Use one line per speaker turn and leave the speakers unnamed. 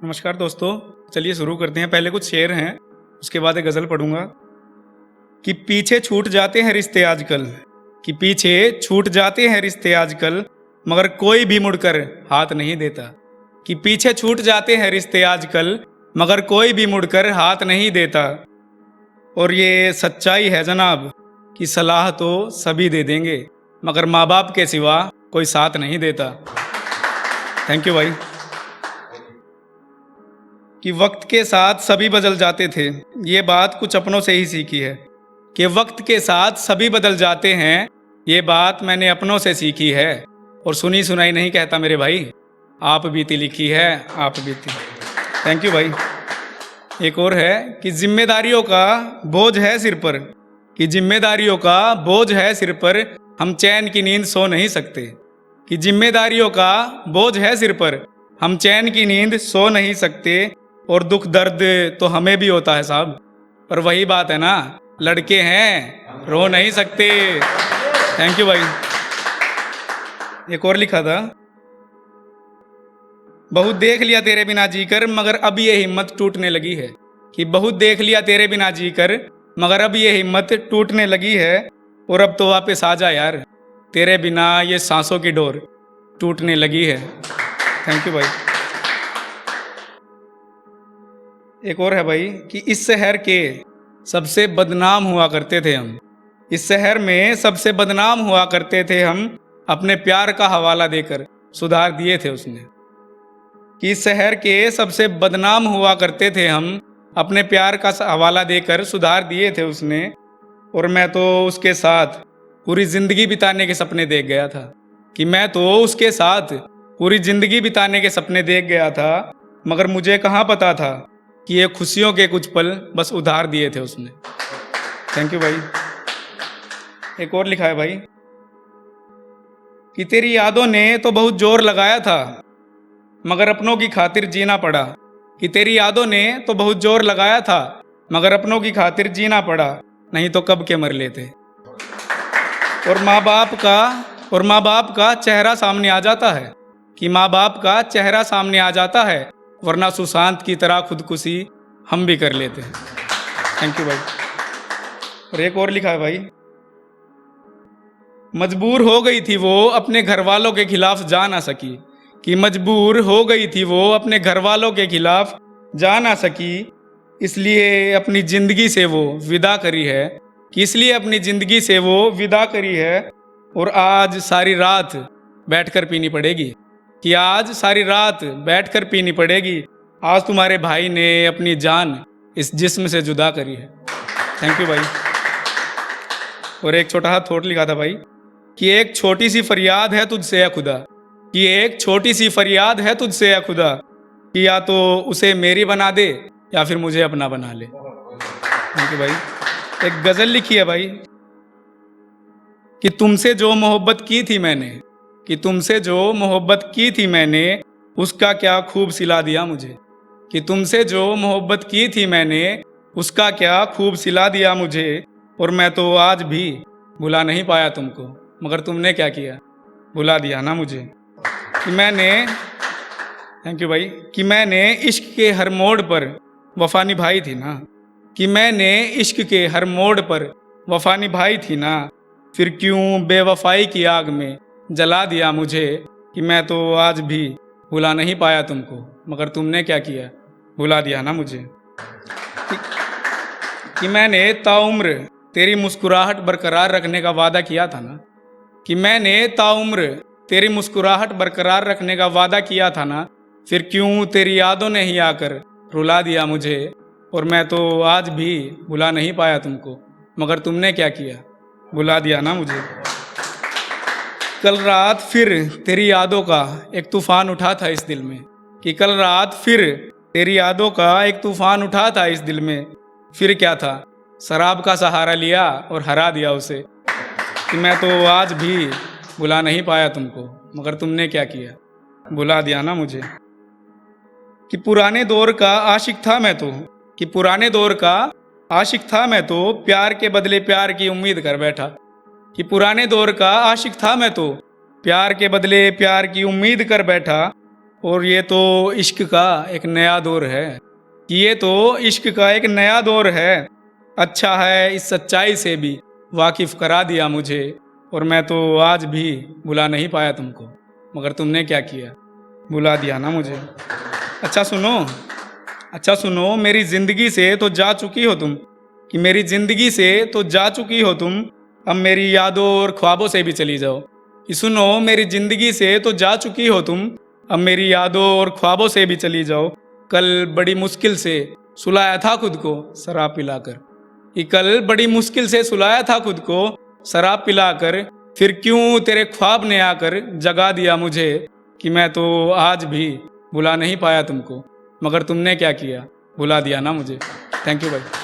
नमस्कार दोस्तों, चलिए शुरू करते हैं। पहले कुछ शेर हैं, उसके बाद एक गज़ल पढ़ूंगा। कि पीछे छूट जाते हैं रिश्ते आजकल, कि पीछे छूट जाते हैं रिश्ते आजकल, मगर कोई भी मुड़कर हाथ नहीं देता। कि पीछे छूट जाते हैं रिश्ते आजकल, मगर कोई भी मुड़कर हाथ नहीं देता। और ये सच्चाई है जनाब कि सलाह तो सभी दे देंगे, मगर माँ बाप के सिवा कोई साथ नहीं देता। थैंक यू भाई। कि वक्त के साथ सभी बदल जाते थे, ये बात कुछ अपनों से ही सीखी है। कि वक्त के साथ सभी बदल जाते हैं, ये बात मैंने अपनों से सीखी है। और सुनी सुनाई नहीं कहता मेरे भाई, आप बीती लिखी है, आप बीती। थैंक यू भाई। एक और है कि जिम्मेदारियों का बोझ है सिर पर, कि जिम्मेदारियों का बोझ है सिर पर, हम चैन की नींद सो नहीं सकते। कि जिम्मेदारियों का बोझ है सिर पर, हम चैन की नींद सो नहीं सकते। और दुख दर्द तो हमें भी होता है साहब, पर वही बात है ना, लड़के हैं रो नहीं सकते। थैंक यू भाई। एक और लिखा था, बहुत देख लिया तेरे बिना जीकर, मगर अब ये हिम्मत टूटने लगी है। कि बहुत देख लिया तेरे बिना जीकर, मगर अब ये हिम्मत टूटने लगी है। और अब तो वापस आ जा यार, तेरे बिना ये सांसों की डोर टूटने लगी है। थैंक यू भाई। एक और है भाई कि इस शहर के सबसे बदनाम हुआ करते थे हम, इस शहर में सबसे बदनाम हुआ करते थे हम, अपने प्यार का हवाला देकर सुधार दिए थे उसने। कि इस शहर के सबसे बदनाम हुआ करते थे हम, अपने प्यार का हवाला देकर सुधार दिए थे उसने। और मैं तो उसके साथ पूरी जिंदगी बिताने के सपने देख गया था। कि मैं तो उसके साथ पूरी जिंदगी बिताने के सपने देख गया था, मगर मुझे कहाँ पता था कि ये खुशियों के कुछ पल बस उधार दिए थे उसने। थैंक यू भाई। एक और लिखा है भाई कि तेरी यादों ने तो बहुत जोर लगाया था, मगर अपनों की खातिर जीना पड़ा। कि तेरी यादों ने तो बहुत जोर लगाया था, मगर अपनों की खातिर जीना पड़ा, नहीं तो कब के मर लेते। और माँ बाप का चेहरा सामने आ जाता है, कि माँ बाप का चेहरा सामने आ जाता है, वरना सुशांत की तरह खुदकुशी हम भी कर लेते हैं। थैंक यू भाई। और एक और लिखा है भाई, मजबूर हो गई थी वो अपने घर वालों के खिलाफ जा ना सकी। कि मजबूर हो गई थी वो अपने घर वालों के खिलाफ जा ना सकी, इसलिए अपनी जिंदगी से वो विदा करी है। कि इसलिए अपनी जिंदगी से वो विदा करी है। और आज सारी रात बैठकर पीनी पड़ेगी। कि आज सारी रात बैठकर पीनी पड़ेगी, आज तुम्हारे भाई ने अपनी जान इस जिस्म से जुदा करी है। थैंक यू भाई। और एक छोटा सा थॉट लिखा था भाई कि एक छोटी सी फरियाद है तुझसे या खुदा। कि एक छोटी सी फरियाद है तुझसे या खुदा, कि या तो उसे मेरी बना दे या फिर मुझे अपना बना ले। थैंक यू भाई। एक गजल लिखी है भाई कि तुमसे जो मोहब्बत की थी मैंने, कि तुमसे जो मोहब्बत की थी मैंने, उसका क्या खूब सिला दिया मुझे। कि तुमसे जो मोहब्बत की थी मैंने, उसका क्या खूब सिला दिया मुझे। और मैं तो आज भी भुला नहीं पाया तुमको, मगर तुमने क्या किया, भुला दिया ना मुझे। कि मैंने, थैंक यू भाई, कि मैंने इश्क के हर मोड़ पर वफा निभाई थी ना। कि मैंने इश्क के हर मोड़ पर वफा निभाई थी ना, फिर क्यों बेवफाई की आग में जला दिया मुझे। कि मैं तो आज भी भुला नहीं पाया तुमको, मगर तुमने क्या किया, भुला दिया ना मुझे। कि मैंने ताउम्र तेरी मुस्कुराहट बरकरार रखने का वादा किया था ना। कि मैंने ताउम्र तेरी मुस्कुराहट बरकरार रखने का वादा किया था ना, फिर क्यों तेरी यादों ने ही आकर रुला दिया मुझे। और मैं तो आज भी भुला नहीं पाया तुमको, मगर तुमने क्या किया, भुला दिया ना मुझे। कल रात फिर तेरी यादों का एक तूफान उठा था इस दिल में। कि कल रात फिर तेरी यादों का एक तूफान उठा था इस दिल में, फिर क्या था, शराब का सहारा लिया और हरा दिया उसे। कि मैं तो आज भी भुला नहीं पाया तुमको, मगर तुमने क्या किया, भुला दिया ना मुझे। कि पुराने दौर का आशिक था मैं तो, कि पुराने दौर का आशिक था मैं तो, प्यार के बदले प्यार की उम्मीद कर बैठा। कि पुराने दौर का आशिक था मैं तो, प्यार के बदले प्यार की उम्मीद कर बैठा। और ये तो इश्क का एक नया दौर है, कि ये तो इश्क का एक नया दौर है। अच्छा है इस सच्चाई से भी वाकिफ करा दिया मुझे, और मैं तो आज भी भुला नहीं पाया तुमको, मगर तुमने क्या किया, भुला दिया ना मुझे। अच्छा सुनो, अच्छा सुनो, मेरी ज़िंदगी से तो जा चुकी हो तुम, कि मेरी ज़िंदगी से तो जा चुकी हो तुम, अब मेरी यादों और ख्वाबों से भी चली जाओ। कि सुनो, मेरी ज़िंदगी से तो जा चुकी हो तुम, अब मेरी यादों और ख्वाबों से भी चली जाओ। कल बड़ी मुश्किल से सुलाया था खुद को शराब पिलाकर, कि कल बड़ी मुश्किल से सुलाया था खुद को शराब पिलाकर, फिर क्यों तेरे ख्वाब ने आकर जगा दिया मुझे, कि मैं तो आज भी भुला नहीं पाया तुमको, मगर तुमने क्या किया, भुला दिया ना मुझे। थैंक यू भाई।